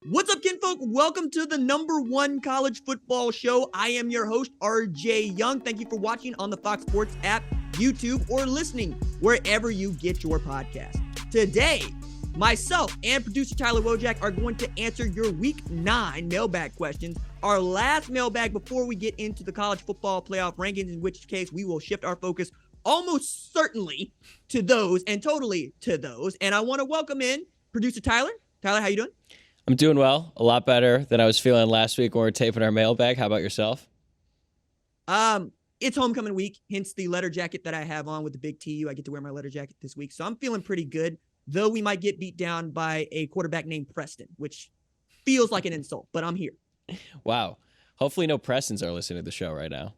What's up, kinfolk? Welcome to the #1 college football show. I am your host, RJ Young. Thank you for watching on the Fox Sports app, YouTube, or listening wherever you get your podcast. Today, myself and producer Tyler Wojak are going to answer your Week 9 mailbag questions. Our last mailbag before we get into the college football playoff rankings, in which case we will shift our focus almost certainly to those and totally to those. And I want to welcome in producer Tyler. Tyler, how you doing? I'm doing well. A lot better than I was feeling last week when we were taping our mailbag. How about yourself? It's homecoming week, hence the letter jacket that I have on with the big TU. I get to wear my letter jacket this week, so I'm feeling pretty good, though we might get beat down by a quarterback named Preston, which feels like an insult, but I'm here. Wow. Hopefully no Prestons are listening to the show right now.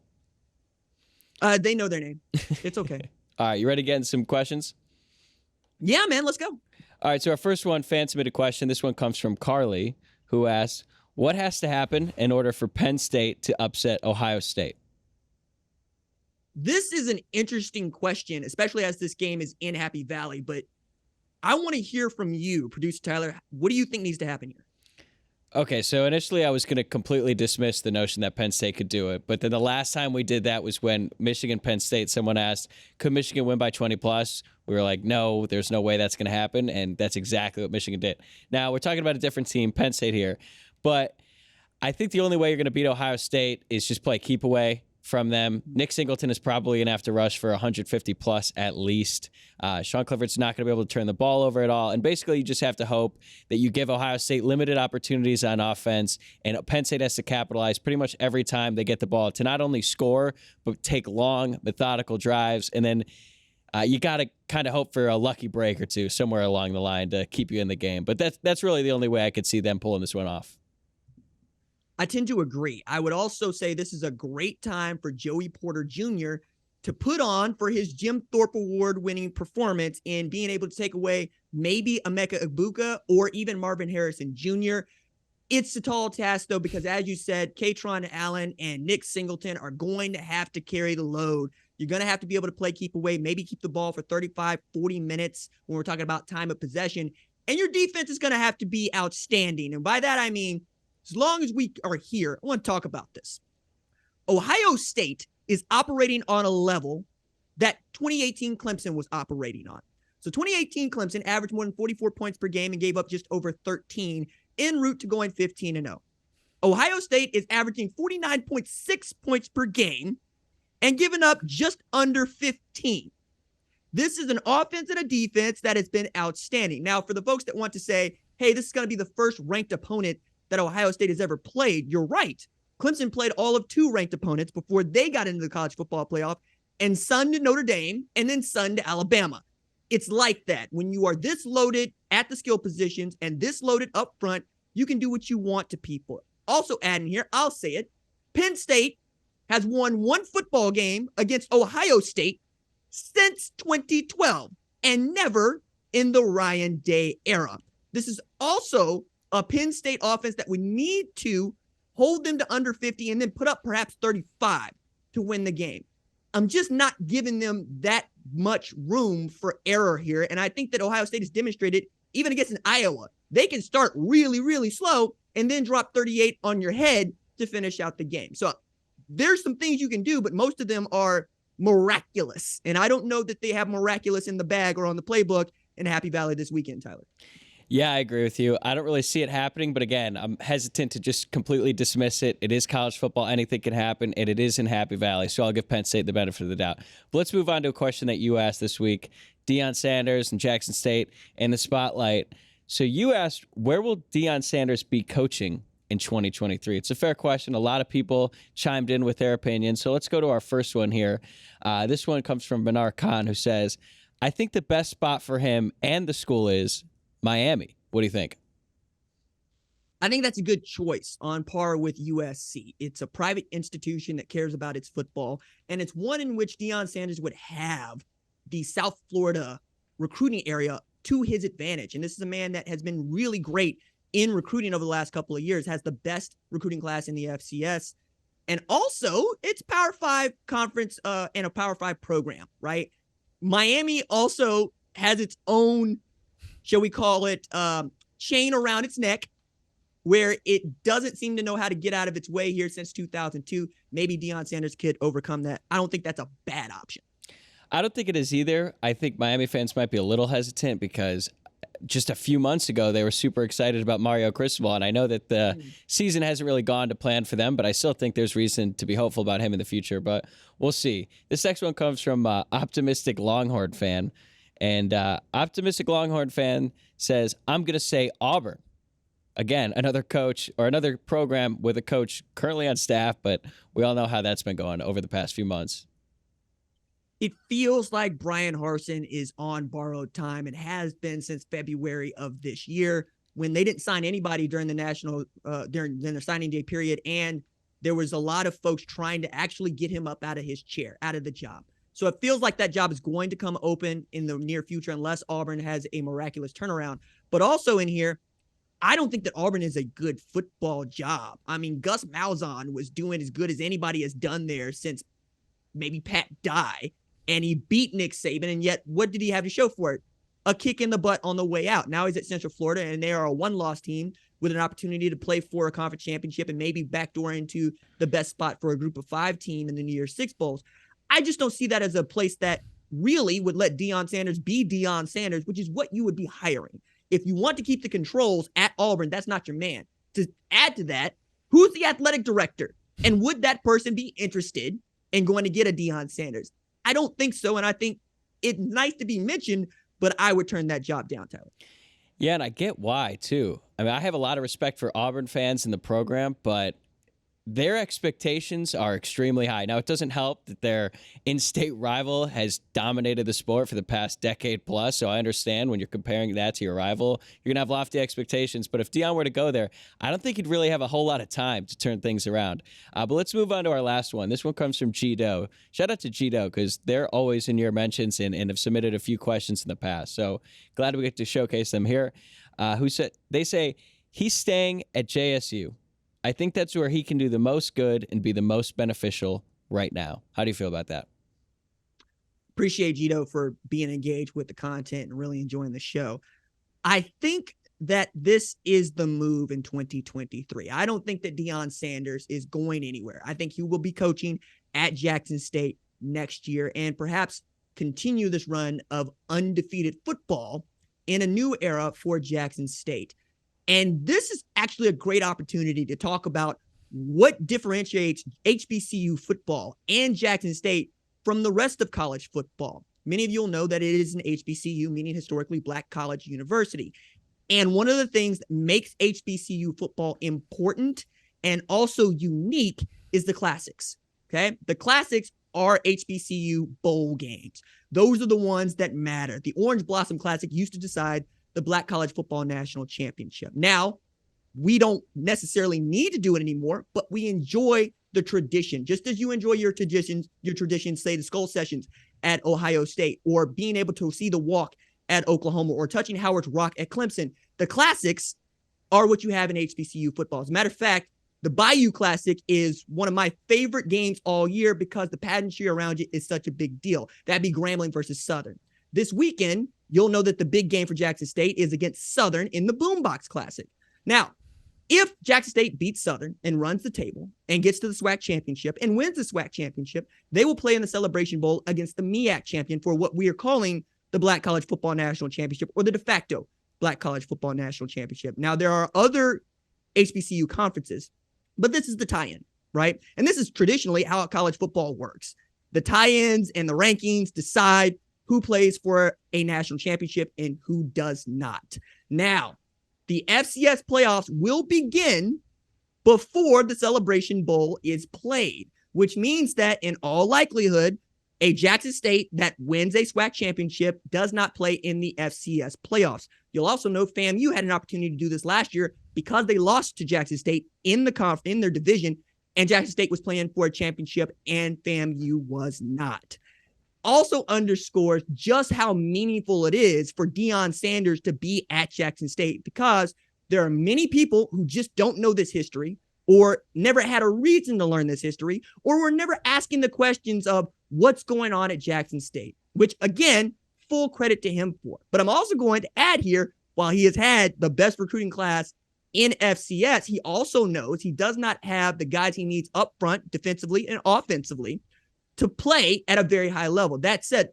They know their name. It's okay. All right, you ready to get into some questions? Yeah, man, let's go. All right, so our first one, fan-submitted question. This one comes from Carly, who asks, what has to happen in order for Penn State to upset Ohio State? This is an interesting question, especially as this game is in Happy Valley, but I want to hear from you, producer Tyler. What do you think needs to happen here? Okay, so initially I was going to completely dismiss the notion that Penn State could do it, but then the last time we did that was when Michigan-Penn State, someone asked, could Michigan win by 20 plus? We were like, no, there's no way that's going to happen, and that's exactly what Michigan did. Now, we're talking about a different team, Penn State here, but I think the only way you're going to beat Ohio State is just play keep away from them. Nick Singleton is probably going to have to rush for 150 plus at least. Sean Clifford's not going to be able to turn the ball over at all. And basically, you just have to hope that you give Ohio State limited opportunities on offense, and Penn State has to capitalize pretty much every time they get the ball to not only score, but take long, methodical drives. And then you got to kind of hope for a lucky break or two somewhere along the line to keep you in the game. But that's really the only way I could see them pulling this one off. I tend to agree. I would also say this is a great time for Joey Porter Jr. to put on for his Jim Thorpe Award-winning performance in being able to take away maybe Emeka Egbuka or even Marvin Harrison Jr. It's a tall task, though, because as you said, Katron Allen and Nick Singleton are going to have to carry the load. You're going to have to be able to play keep away, maybe keep the ball for 35, 40 minutes when we're talking about time of possession. And your defense is going to have to be outstanding. And by that, I mean, as long as we are here, I want to talk about this. Ohio State is operating on a level that 2018 Clemson was operating on. So 2018 Clemson averaged more than 44 points per game and gave up just over 13 en route to going 15-0. Ohio State is averaging 49.6 points per game and giving up just under 15. This is an offense and a defense that has been outstanding. Now, for the folks that want to say, hey, this is going to be the first ranked opponent that Ohio State has ever played, you're right. Clemson played all of 2 ranked opponents before they got into the college football playoff and sunned Notre Dame and then sunned Alabama. It's like that. When you are this loaded at the skill positions and this loaded up front, you can do what you want to people. Also adding here, I'll say it, Penn State has won 1 football game against Ohio State since 2012 and never in the Ryan Day era. This is also a Penn State offense that would need to hold them to under 50 and then put up perhaps 35 to win the game. I'm just not giving them that much room for error here. And I think that Ohio State has demonstrated, even against an Iowa, they can start really, really slow and then drop 38 on your head to finish out the game. So there's some things you can do, but most of them are miraculous. And I don't know that they have miraculous in the bag or on the playbook in Happy Valley this weekend, Tyler. Yeah, I agree with you. I don't really see it happening, but again, I'm hesitant to just completely dismiss it. It is college football. Anything can happen, and it is in Happy Valley, so I'll give Penn State the benefit of the doubt. But let's move on to a question that you asked this week. Deion Sanders and Jackson State in the spotlight. So you asked, where will Deion Sanders be coaching in 2023? It's a fair question. A lot of people chimed in with their opinion, so let's go to our first one here. This one comes from Benar Khan, who says, I think the best spot for him and the school is Miami. What do you think? I think that's a good choice, on par with USC. It's a private institution that cares about its football, and it's one in which Deion Sanders would have the South Florida recruiting area to his advantage. And this is a man that has been really great in recruiting over the last couple of years, has the best recruiting class in the FCS. And also, it's Power 5 conference and a Power 5 program, right? Miami also has its own, shall we call it, chain around its neck where it doesn't seem to know how to get out of its way here since 2002. Maybe Deion Sanders could overcome that. I don't think that's a bad option. I don't think it is either. I think Miami fans might be a little hesitant because just a few months ago, they were super excited about Mario Cristobal, and I know that the season hasn't really gone to plan for them, but I still think there's reason to be hopeful about him in the future, but we'll see. This next one comes from Optimistic Longhorn fan, and Optimistic Longhorn fan says, I'm going to say Auburn. Again, another coach or another program with a coach currently on staff, but we all know how that's been going over the past few months. It feels like Brian Harsin is on borrowed time and has been since February of this year when they didn't sign anybody during the during the signing day period. And there was a lot of folks trying to actually get him up out of his chair, out of the job. So it feels like that job is going to come open in the near future unless Auburn has a miraculous turnaround. But also in here, I don't think that Auburn is a good football job. I mean, Gus Malzahn was doing as good as anybody has done there since maybe Pat Dye. And he beat Nick Saban, and yet what did he have to show for it? A kick in the butt on the way out. Now he's at Central Florida, and they are a one-loss team with an opportunity to play for a conference championship and maybe backdoor into the best spot for a group of 5 team in the New Year's Six Bowls. I just don't see that as a place that really would let Deion Sanders be Deion Sanders, which is what you would be hiring. If you want to keep the controls at Auburn, that's not your man. To add to that, who's the athletic director? And would that person be interested in going to get a Deion Sanders? I don't think so, and I think it's nice to be mentioned, but I would turn that job down, Tyler. Yeah, and I get why, too. I mean, I have a lot of respect for Auburn fans in the program, but their expectations are extremely high. Now, it doesn't help that their in-state rival has dominated the sport for the past decade plus, so I understand when you're comparing that to your rival, you're going to have lofty expectations. But if Deion were to go there, I don't think he'd really have a whole lot of time to turn things around. But let's move on to our last one. This one comes from G-Do. Shout out to G-Do because they're always in your mentions and have submitted a few questions in the past. So glad we get to showcase them here. They say, he's staying at JSU. I think that's where he can do the most good and be the most beneficial right now. How do you feel about that? Appreciate Gito for being engaged with the content and really enjoying the show. I think that this is the move in 2023. I don't think that Deion Sanders is going anywhere. I think he will be coaching at Jackson State next year and perhaps continue this run of undefeated football in a new era for Jackson State. And this is actually a great opportunity to talk about what differentiates HBCU football and Jackson State from the rest of college football. Many of you will know that it is an HBCU, meaning historically Black college university. And one of the things that makes HBCU football important and also unique is the classics. Okay. The classics are HBCU bowl games. Those are the ones that matter. The Orange Blossom Classic used to decide the Black College Football National Championship. Now, we don't necessarily need to do it anymore, but we enjoy the tradition, just as you enjoy your traditions, say the Skull Sessions at Ohio State, or being able to see the walk at Oklahoma, or touching Howard's Rock at Clemson. The classics are what you have in HBCU football. As a matter of fact, the Bayou Classic is one of my favorite games all year because the pageantry around it is such a big deal. That'd be Grambling versus Southern. This weekend, you'll know that the big game for Jackson State is against Southern in the Boombox Classic. Now, if Jackson State beats Southern and runs the table and gets to the SWAC championship and wins the SWAC championship, they will play in the Celebration Bowl against the MEAC champion for what we are calling the Black College Football National Championship, or the de facto Black College Football National Championship. Now, there are other HBCU conferences, but this is the tie-in, right? And this is traditionally how college football works. The tie-ins and the rankings decide who plays for a national championship and who does not. Now, the FCS playoffs will begin before the Celebration Bowl is played, which means that in all likelihood, a Jackson State that wins a SWAC championship does not play in the FCS playoffs. You'll also know FAMU had an opportunity to do this last year because they lost to Jackson State in their division, and Jackson State was playing for a championship and FAMU was not. Also underscores just how meaningful it is for Deion Sanders to be at Jackson State, because there are many people who just don't know this history or never had a reason to learn this history, or were never asking the questions of what's going on at Jackson State, which again, full credit to him for. But I'm also going to add here, while he has had the best recruiting class in FCS, he also knows he does not have the guys he needs up front, defensively and offensively, to play at a very high level. That said,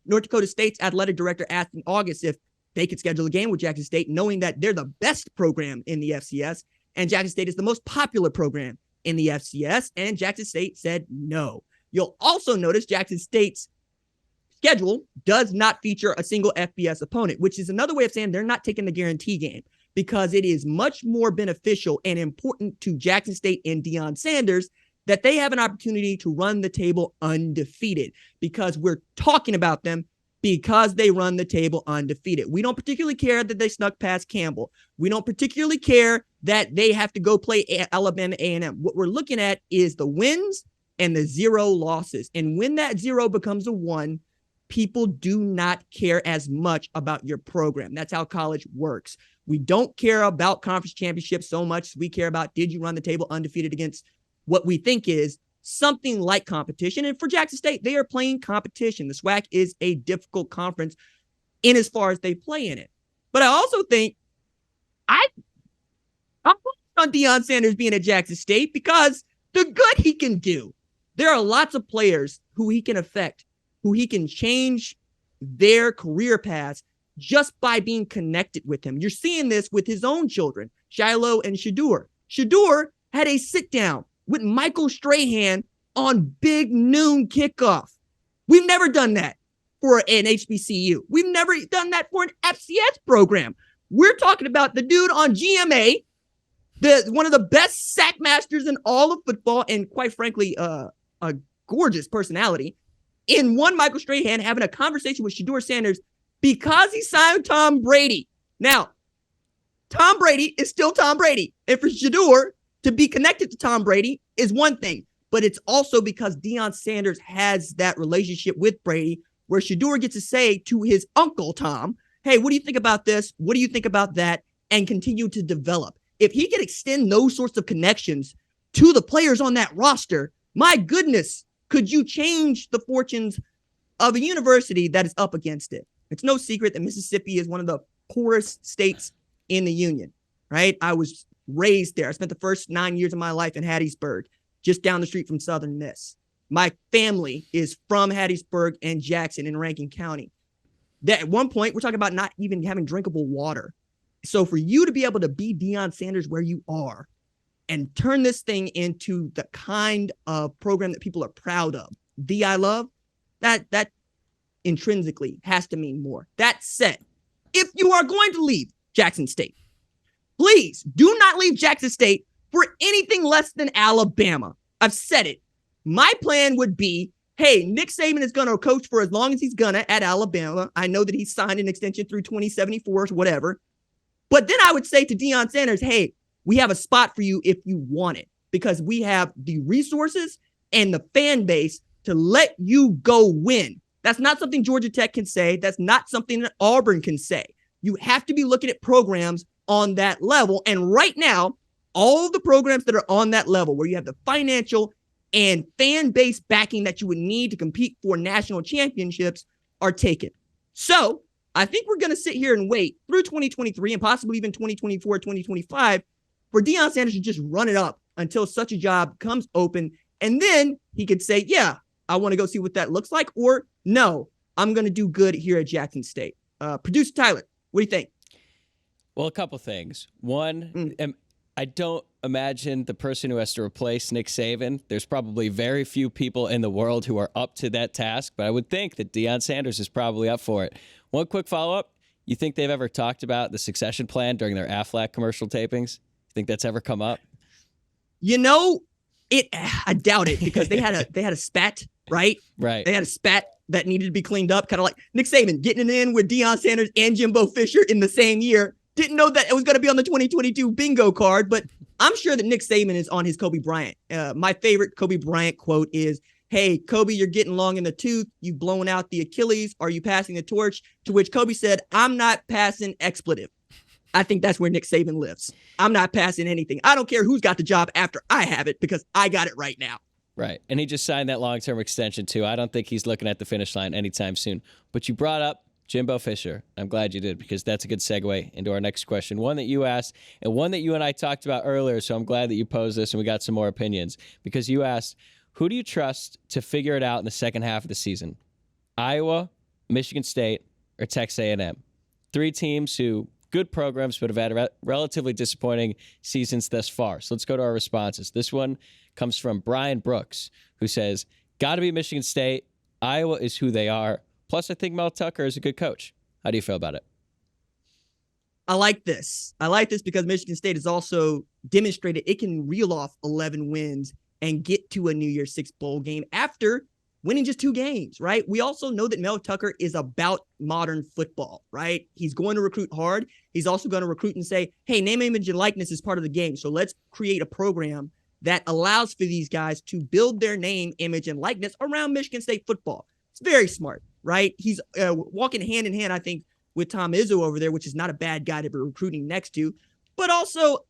North Dakota State's athletic director asked in August if they could schedule a game with Jackson State, knowing that they're the best program in the FCS, and Jackson State is the most popular program in the FCS, and Jackson State said no. You'll also notice Jackson State's schedule does not feature a single FBS opponent, which is another way of saying they're not taking the guarantee game, because it is much more beneficial and important to Jackson State and Deion Sanders that they have an opportunity to run the table undefeated, because we're talking about them because they run the table undefeated. We don't particularly care that they snuck past Campbell. We don't particularly care that they have to go play Alabama A&M. What we're looking at is the wins and the 0 losses. And when that 0 becomes a 1, people do not care as much about your program. That's how college works. We don't care about conference championships so much as we care about, did you run the table undefeated against what we think is something like competition. And for Jackson State, they are playing competition. The SWAC is a difficult conference in as far as they play in it. But I also think I'm on Deion Sanders being at Jackson State because the good he can do. There are lots of players who he can affect, who he can change their career paths just by being connected with him. You're seeing this with his own children, Shiloh and Shador. Shador had a sit down with Michael Strahan on big noon kickoff. We've never done that for an HBCU. We've never done that for an FCS program. We're talking about the dude on GMA, one of the best sack masters in all of football, and quite frankly, a gorgeous personality, in one Michael Strahan having a conversation with Shador Sanders because he signed Tom Brady. Now, Tom Brady is still Tom Brady. And for Shador to be connected to Tom Brady is one thing, but it's also because Deion Sanders has that relationship with Brady where Shador gets to say to his uncle, Tom, hey, what do you think about this? What do you think about that? And continue to develop. If he can extend those sorts of connections to the players on that roster, my goodness, could you change the fortunes of a university that is up against it? It's no secret that Mississippi is one of the poorest states in the union, right? I was raised there. I spent the first 9 years of my life in Hattiesburg, just down the street from Southern Miss. My family is from Hattiesburg and Jackson in Rankin County. That at one point, we're talking about not even having drinkable water. So for you to be able to be Deion Sanders where you are and turn this thing into the kind of program that people are proud of, I love, that intrinsically has to mean more. That said, if you are going to leave Jackson State, please do not leave Jackson State for anything less than Alabama. I've said it. My plan would be, hey, Nick Saban is going to coach for as long as he's going to at Alabama. I know that he's signed an extension through 2074 or whatever. But then I would say to Deion Sanders, hey, we have a spot for you if you want it, because we have the resources and the fan base to let you go win. That's not something Georgia Tech can say. That's not something that Auburn can say. You have to be looking at programs on that level. And right now, all the programs that are on that level, where you have the financial and fan base backing that you would need to compete for national championships, are taken. So I think we're going to sit here and wait through 2023 and possibly even 2024, 2025 for Deion Sanders to just run it up until such a job comes open. And then he could say, yeah, I want to go see what that looks like. Or no, I'm going to do good here at Jackson State. Producer Tyler, what do you think? Well, a couple things. One, I don't imagine the person who has to replace Nick Saban. There's probably very few people in the world who are up to that task, but I would think that Deion Sanders is probably up for it. One quick follow-up. You think they've ever talked about the succession plan during their Aflac commercial tapings? You think that's ever come up? You know, I doubt it, because they had a spat, right? Right. They had a spat that needed to be cleaned up, kind of like Nick Saban getting it in with Deion Sanders and Jimbo Fisher in the same year. Didn't know that it was going to be on the 2022 bingo card, but I'm sure that Nick Saban is on his Kobe Bryant. My favorite Kobe Bryant quote is, hey, Kobe, you're getting long in the tooth. You've blown out the Achilles. Are you passing the torch? To which Kobe said, I'm not passing expletive. I think that's where Nick Saban lives. I'm not passing anything. I don't care who's got the job after I have it, because I got it right now. Right. And he just signed that long-term extension, too. I don't think he's looking at the finish line anytime soon. But you brought up Jimbo Fisher. I'm glad you did, because that's a good segue into our next question. One that you asked and one that you and I talked about earlier, so I'm glad that you posed this and we got some more opinions, because you asked, who do you trust to figure it out in the second half of the season? Iowa, Michigan State, or Texas A&M? 3 teams who good programs but have had relatively disappointing seasons thus far. So let's go to our responses. This one comes from Brian Brooks, who says, got to be Michigan State. Iowa is who they are. Plus, I think Mel Tucker is a good coach. How do you feel about it? I like this. I like this because Michigan State has also demonstrated it can reel off 11 wins and get to a New Year's Six bowl game after winning just 2 games, right? We also know that Mel Tucker is about modern football, right? He's going to recruit hard. He's also going to recruit and say, hey, name, image, and likeness is part of the game. So let's create a program that allows for these guys to build their name, image, and likeness around Michigan State football. It's very smart, right? He's walking hand in hand, I think, with Tom Izzo over there, which is not a bad guy to be recruiting next to. But also,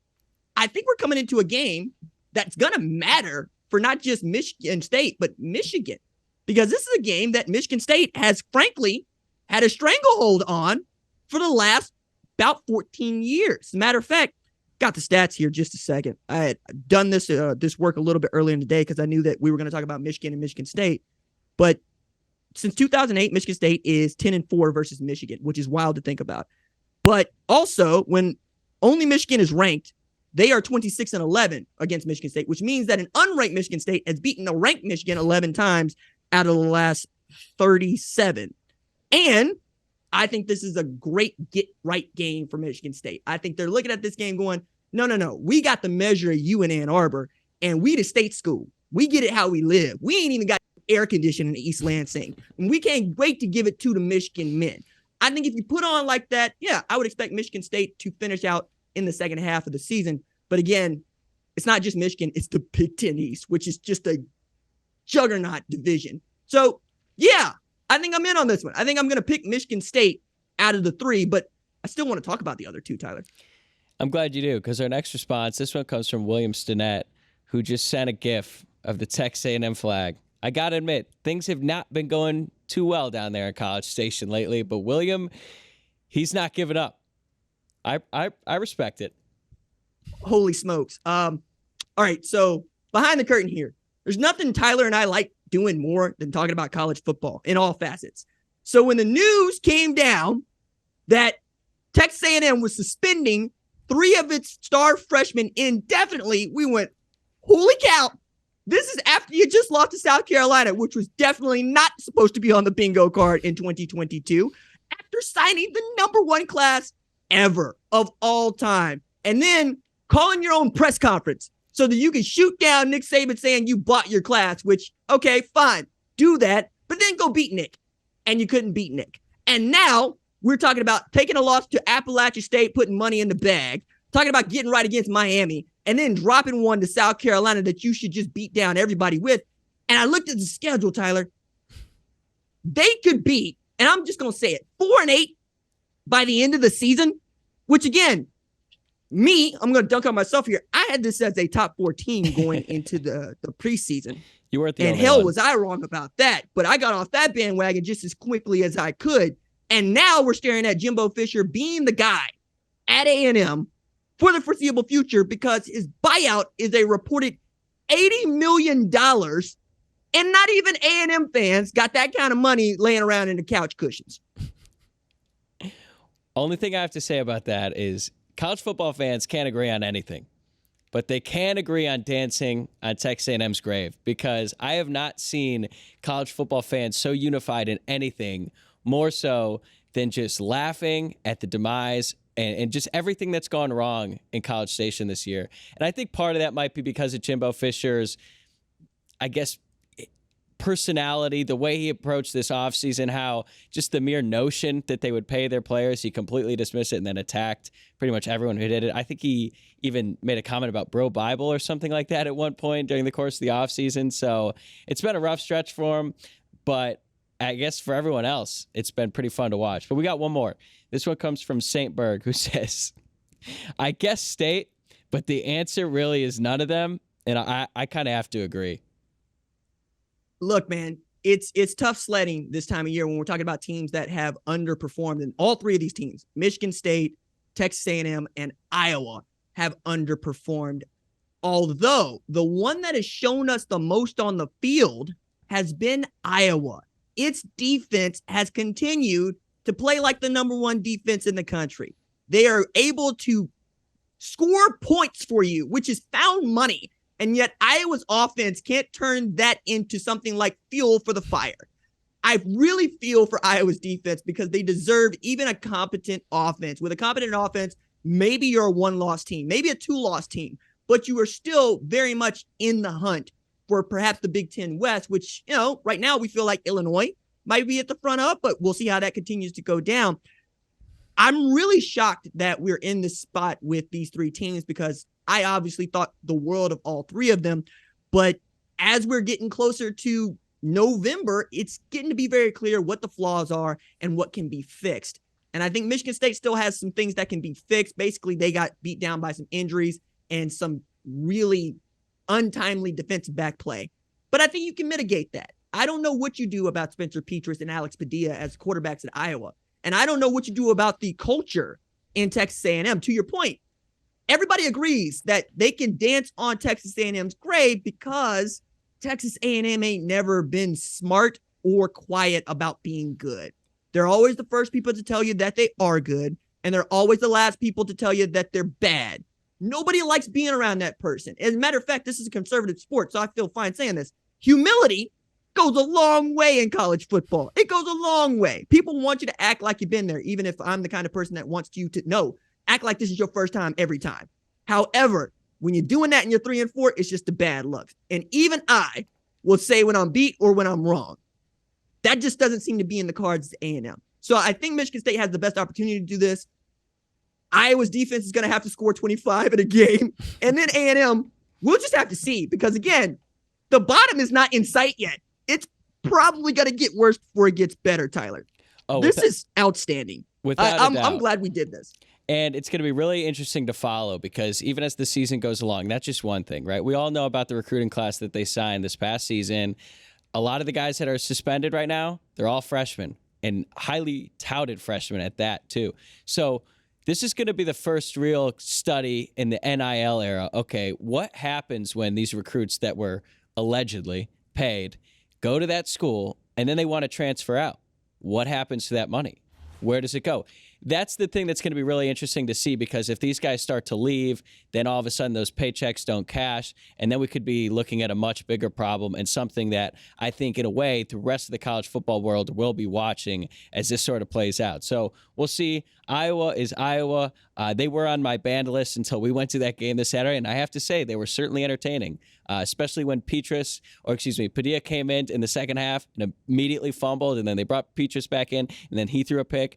I think we're coming into a game that's going to matter for not just Michigan State, but Michigan. Because this is a game that Michigan State has, frankly, had a stranglehold on for the last about 14 years. As a matter of fact, got the stats here just a second. I had done this work a little bit earlier in the day because I knew that we were going to talk about Michigan and Michigan State. But since 2008, Michigan State is 10-4 versus Michigan, which is wild to think about. But also, when only Michigan is ranked, they are 26-11 against Michigan State, which means that an unranked Michigan State has beaten a ranked Michigan 11 times out of the last 37. And I think this is a great get-right game for Michigan State. I think they're looking at this game going, no. We got the measure of you in Ann Arbor, and we the state school. We get it how we live. We ain't even got air conditioning in East Lansing. And we can't wait to give it to the Michigan men. I think if you put on like that, yeah, I would expect Michigan State to finish out in the second half of the season. But again, it's not just Michigan, it's the Big Ten East, which is just a juggernaut division. So, yeah, I think I'm in on this one. I think I'm going to pick Michigan State out of the 3, but I still want to talk about the other 2, Tyler. I'm glad you do, because our next response, this one comes from William Stinnett, who just sent a GIF of the Texas A&M flag. I got to admit, things have not been going too well down there in College Station lately, but William, he's not giving up. I respect it. Holy smokes. All right, so behind the curtain here, there's nothing Tyler and I like doing more than talking about college football in all facets. So when the news came down that Texas A&M was suspending 3 of its star freshmen indefinitely, we went, holy cow, this is after you just lost to South Carolina, which was definitely not supposed to be on the bingo card in 2022, after signing the number 1 class ever of all time. And then calling your own press conference so that you can shoot down Nick Saban saying you bought your class, which, okay, fine, do that, but then go beat Nick. And you couldn't beat Nick. And now we're talking about taking a loss to Appalachia State, putting money in the bag, talking about getting right against Miami, and then dropping one to South Carolina that you should just beat down everybody with. And I looked at the schedule, Tyler. They could beat, and I'm just going to say it, 4-8 by the end of the season, which again, I'm going to dunk on myself here. I had this as a top 4 team going into the preseason. You weren't the and only hell one. Was I wrong about that. But I got off that bandwagon just as quickly as I could. And now we're staring at Jimbo Fisher being the guy at A&M for the foreseeable future because his buyout is a reported $80 million. And not even A&M fans got that kind of money laying around in the couch cushions. Only thing I have to say about that is college football fans can't agree on anything, but they can agree on dancing on Texas A&M's grave, because I have not seen college football fans so unified in anything more so than just laughing at the demise and just everything that's gone wrong in College Station this year. And I think part of that might be because of Jimbo Fisher's, I guess, personality, the way he approached this offseason, how just the mere notion that they would pay their players, he completely dismissed it and then attacked pretty much everyone who did it. I think he even made a comment about Bro Bible or something like that at one point during the course of the offseason. So it's been a rough stretch for him, but I guess for everyone else, it's been pretty fun to watch. But we got one more. This one comes from St. Berg, who says, I guess State, but the answer really is none of them. And I kind of have to agree. Look, man, it's tough sledding this time of year when we're talking about teams that have underperformed. And all three of these teams, Michigan State, Texas A&M, and Iowa, have underperformed. Although the one that has shown us the most on the field has been Iowa. Its defense has continued to play like the number one defense in the country. They are able to score points for you, which is found money. And yet Iowa's offense can't turn that into something like fuel for the fire. I really feel for Iowa's defense because they deserve even a competent offense. With a competent offense, maybe you're a one-loss team, maybe a two-loss team, but you are still very much in the hunt for perhaps the Big Ten West, which, right now we feel like Illinois might be at the front of, but we'll see how that continues to go down. I'm really shocked that we're in this spot with these three teams because I obviously thought the world of all three of them. But as we're getting closer to November, it's getting to be very clear what the flaws are and what can be fixed. And I think Michigan State still has some things that can be fixed. Basically, they got beat down by some injuries and some really untimely defensive back play. But I think you can mitigate that. I don't know what you do about Spencer Petras and Alex Padilla as quarterbacks at Iowa. And I don't know what you do about the culture in Texas A&M. To your point, everybody agrees that they can dance on Texas A&M's grave because Texas A&M ain't never been smart or quiet about being good. They're always the first people to tell you that they are good, and they're always the last people to tell you that they're bad. Nobody likes being around that person. As a matter of fact, this is a conservative sport, so I feel fine saying this. Humility goes a long way in college football. It goes a long way. People want you to act like you've been there, even if I'm the kind of person that wants you to know, act like this is your first time every time. However, when you're doing that and you're 3-4, it's just a bad look. And even I will say when I'm beat or when I'm wrong. That just doesn't seem to be in the cards to A&M. So I think Michigan State has the best opportunity to do this. Iowa's defense is going to have to score 25 in a game. And then A&M, we'll just have to see. Because, again, the bottom is not in sight yet. It's probably going to get worse before it gets better, Tyler. This is outstanding. I'm glad we did this. And it's going to be really interesting to follow because even as the season goes along, that's just one thing, right? We all know about the recruiting class that they signed this past season. A lot of the guys that are suspended right now, they're all freshmen and highly touted freshmen at that too. So this is going to be the first real study in the NIL era. Okay, what happens when these recruits that were allegedly paid go to that school and then they want to transfer out? What happens to that money? Where does it go? That's the thing that's going to be really interesting to see because if these guys start to leave, then all of a sudden those paychecks don't cash, and then we could be looking at a much bigger problem and something that I think in a way the rest of the college football world will be watching as this sort of plays out. So we'll see. Iowa is Iowa. They were on my banned list until we went to that game this Saturday, and I have to say they were certainly entertaining, especially when Padilla came in the second half and immediately fumbled, and then they brought Petras back in, and then he threw a pick.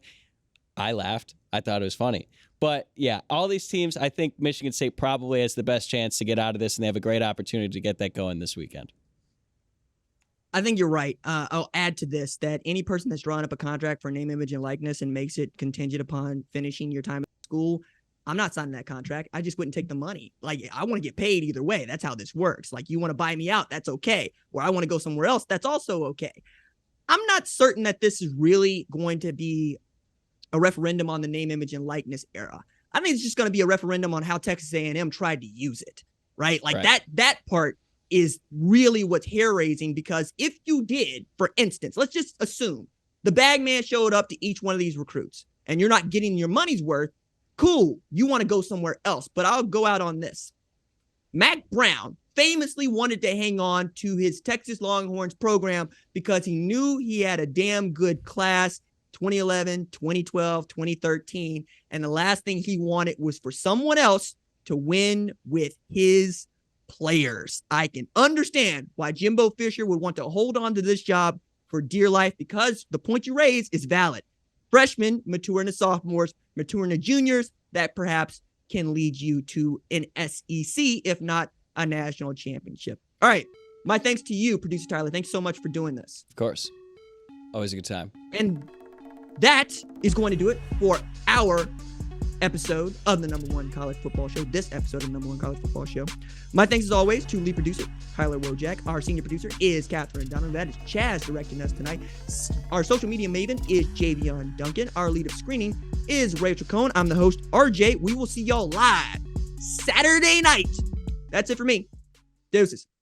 I laughed. I thought it was funny. But, yeah, all these teams, I think Michigan State probably has the best chance to get out of this, and they have a great opportunity to get that going this weekend. I think you're right. I'll add to this that any person that's drawing up a contract for name, image, and likeness and makes it contingent upon finishing your time at school, I'm not signing that contract. I just wouldn't take the money. Like, I want to get paid either way. That's how this works. Like, you want to buy me out, that's okay. Or I want to go somewhere else, that's also okay. I'm not certain that this is really going to be a referendum on the name, image, and likeness era. I think it's just going to be a referendum on how Texas A&M tried to use it, right? Like that part is really what's hair-raising because if you did, for instance, let's just assume the bag man showed up to each one of these recruits and you're not getting your money's worth, cool, you want to go somewhere else, but I'll go out on this. Mac Brown famously wanted to hang on to his Texas Longhorns program because he knew he had a damn good class 2011, 2012, 2013. And the last thing he wanted was for someone else to win with his players. I can understand why Jimbo Fisher would want to hold on to this job for dear life because the point you raise is valid. Freshmen mature into sophomores, mature into juniors, that perhaps can lead you to an SEC, if not a national championship. All right. My thanks to you, producer Tyler. Thanks so much for doing this. Of course. Always a good time. And that is going to do it for our episode of the number one college football show. This episode of the number one college football show. My thanks as always to lead producer Kyler Wojak. Our senior producer is Catherine Donovan. That is Chaz directing us tonight. Our social media maven is Javion Duncan. Our lead of screening is Rachel Cohn. I'm the host, RJ. We will see y'all live Saturday night. That's it for me. Deuces.